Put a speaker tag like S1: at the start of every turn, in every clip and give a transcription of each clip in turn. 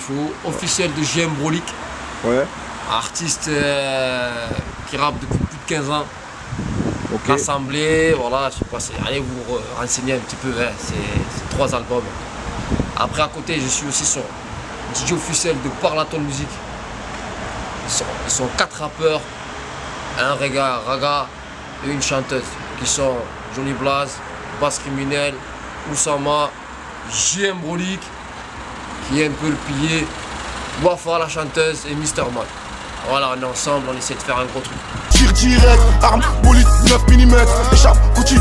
S1: faut. Officiel de JM Brolic.
S2: Ouais.
S1: Artiste qui rappe depuis plus de 15 ans.
S2: Ok.
S1: L'Assemblée, voilà, je sais pas, allez vous renseigner un petit peu, hein, c'est 3 albums. Après à côté, je suis aussi sur DJ officiel de Parlaton Music. Ils sont 4 rappeurs, un raga et une chanteuse qui sont Johnny Blaze, Bass Criminel, Oussama, JM Brolic, qui est un peu le pilier, Wafa la chanteuse et Mr. Man. Voilà, on est ensemble, on essaie de faire un gros truc.
S3: Tir direct, arme, bolide, 9 mm, échappe, Gucci.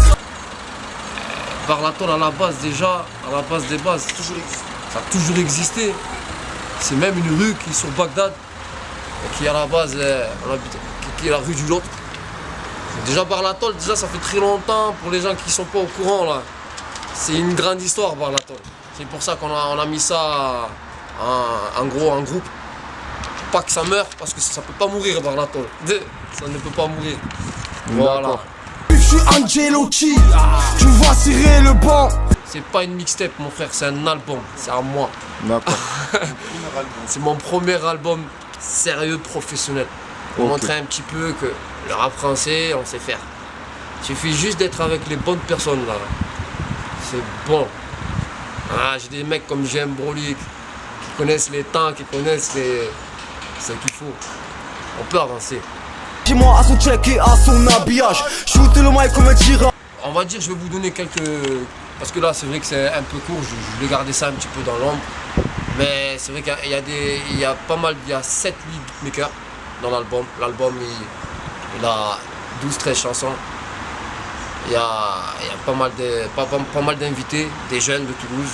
S1: Parlaton à la base déjà, à la base des bases, ça a toujours existé. C'est même une rue qui est sur Bagdad, qui est à la base, qui est la rue du Lot. Déjà Parlaton, déjà ça fait très longtemps pour les gens qui ne sont pas au courant là. C'est une grande histoire Parlaton. C'est pour ça qu'on a mis ça en gros en groupe. Pas que ça meure parce que ça peut pas mourir Parlaton. Ça ne peut pas mourir. Voilà.
S3: Je suis Angelotti, tu vois serrer le banc.
S1: C'est pas une mixtape mon frère, c'est un album, c'est à moi.
S2: D'accord.
S1: C'est mon premier album sérieux professionnel. Pour montrer un petit peu que le rap français, on sait faire. Il suffit juste d'être avec les bonnes personnes là. C'est bon. Ah, j'ai des mecs comme JM Brolic qui connaissent les temps, qui connaissent ce qu'il faut. On peut avancer.
S3: Dis-moi à son check et à son habillage. Shoot le mic comme un tireur.
S1: On va dire, je vais vous donner quelques... Parce que là, c'est vrai que c'est un peu court, je vais garder ça un petit peu dans l'ombre. Mais c'est vrai qu'il y a pas mal, il y a 7-8 beatmakers dans l'album. L'album, il a 12-13 chansons. Il y a pas mal d'invités, des jeunes de Toulouse,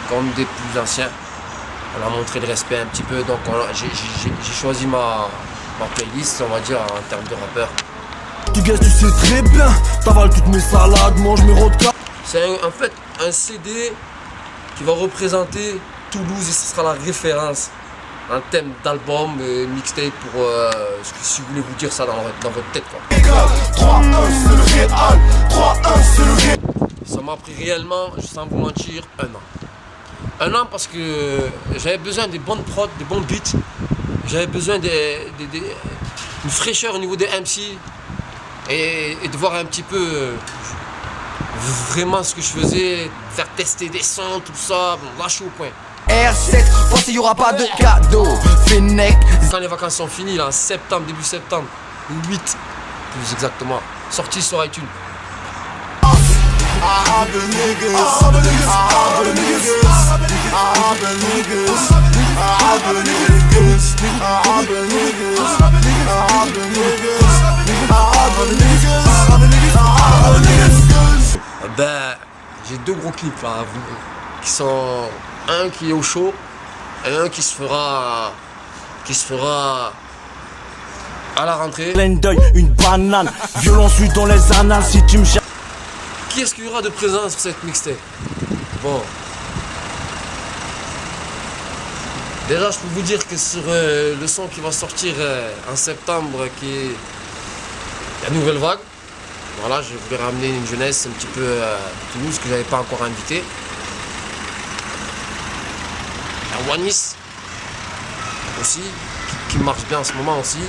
S1: comme des plus anciens. On a montré le respect un petit peu, donc j'ai choisi ma playlist, on va dire, en termes de rappeurs.
S3: Tu gagnes, tu sais très bien, t'avales toutes mes salades, mange mes rodkas.
S1: C'est en fait un CD qui va représenter Toulouse et ce sera la référence en thème d'album, mixtape pour si vous voulez vous dire ça dans votre tête.
S3: 3-1 c'est le Real, 3-1 c'est le Real.
S1: Ça m'a pris réellement, sans vous mentir, 1 an. 1 an parce que j'avais besoin des bonnes prods, des bons beats. J'avais besoin d'une fraîcheur au niveau des MC et de voir un petit peu vraiment ce que je faisais, faire tester des sons, tout ça. Bon, là je suis au point.
S3: R7, pense qu'il n'y aura pas de cadeau. Fennec.
S1: Quand les vacances sont finies, là, en septembre, début septembre, le 8 plus exactement, sorti sur iTunes. Ben, j'ai 2 gros clips là, qui sont un qui est au show et un qui se fera à la rentrée.
S3: Plein d'œil, une banane, violence dans les annales si tu me cherches.
S1: Qui est-ce qu'il y aura de présent sur cette mixtape? Bon. Déjà, je peux vous dire que sur le son qui va sortir en septembre, qui est la nouvelle vague, voilà, je voulais ramener une jeunesse un petit peu à Toulouse que je n'avais pas encore invité. Il y a Wanis aussi, qui marche bien en ce moment aussi.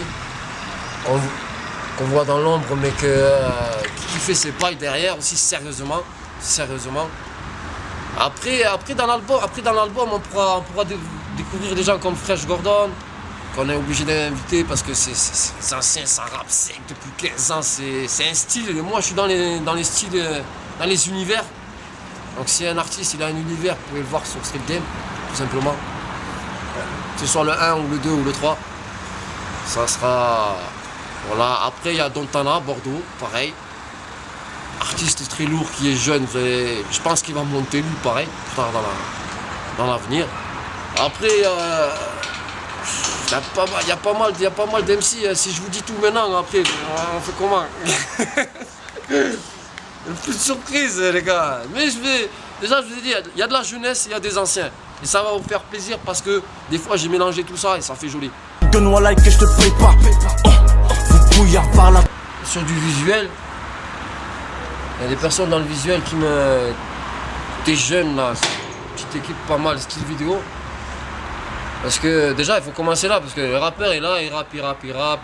S1: Qu'on voit dans l'ombre, mais qui fait ses bails derrière aussi sérieusement. Après dans l'album, on pourra découvrir des gens comme Fresh Gordon, qu'on est obligé d'inviter parce que c'est ancien, ça rappe sec depuis 15 ans, c'est un style. Et moi je suis dans les styles, dans les univers. Donc si un artiste il a un univers, vous pouvez le voir sur Street Game, tout simplement. Que ce soit le 1 ou le 2 ou le 3. Ça sera... Voilà, après il y a Dontana, Bordeaux, pareil. Artiste très lourd qui est jeune, je pense qu'il va monter lui pareil, plus tard dans l'avenir. Après, il y a pas mal d'MC, si je vous dis tout maintenant, après, on fait comment? Plus de surprise les gars. Mais déjà je vous ai dit, il y a de la jeunesse, il y a des anciens. Et ça va vous faire plaisir parce que des fois j'ai mélangé tout ça et ça fait joli.
S3: Donne-moi like que je te paye pas. Vous bouillard par là.
S1: Sur du visuel, il y a des personnes dans le visuel qui me... Des jeunes là, petite équipe pas mal, style vidéo. Parce que déjà, il faut commencer là, parce que le rappeur est là, il rappe.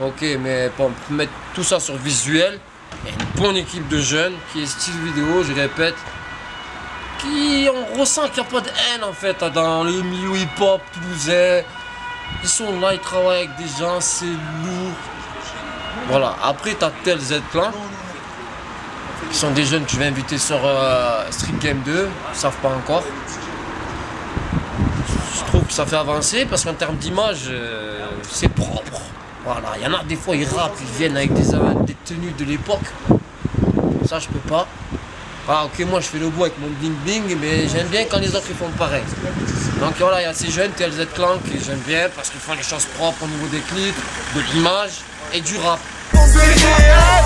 S1: Ok, mais pour mettre tout ça sur visuel, il y a une bonne équipe de jeunes qui est style vidéo, je répète, on ressent qu'il n'y a pas de haine en fait dans les milieux hip-hop toulousains. Ils sont là, ils travaillent avec des gens, c'est lourd. Voilà, après t'as tel Z-Clan, qui sont des jeunes que je vais inviter sur Street Game 2, ils savent pas encore. Je trouve que ça fait avancer parce qu'en termes d'image, c'est propre. Voilà, il y en a des fois, ils rappent, ils viennent avec des tenues de l'époque. Ça, je peux pas. Ah, ok, moi je fais le bout avec mon bling bling, mais j'aime bien quand les autres ils font pareil. Donc voilà, il y a ces jeunes TLZ Clan que j'aime bien parce qu'ils font les choses propres au niveau des clips, de l'image et du rap.
S3: C'est réel,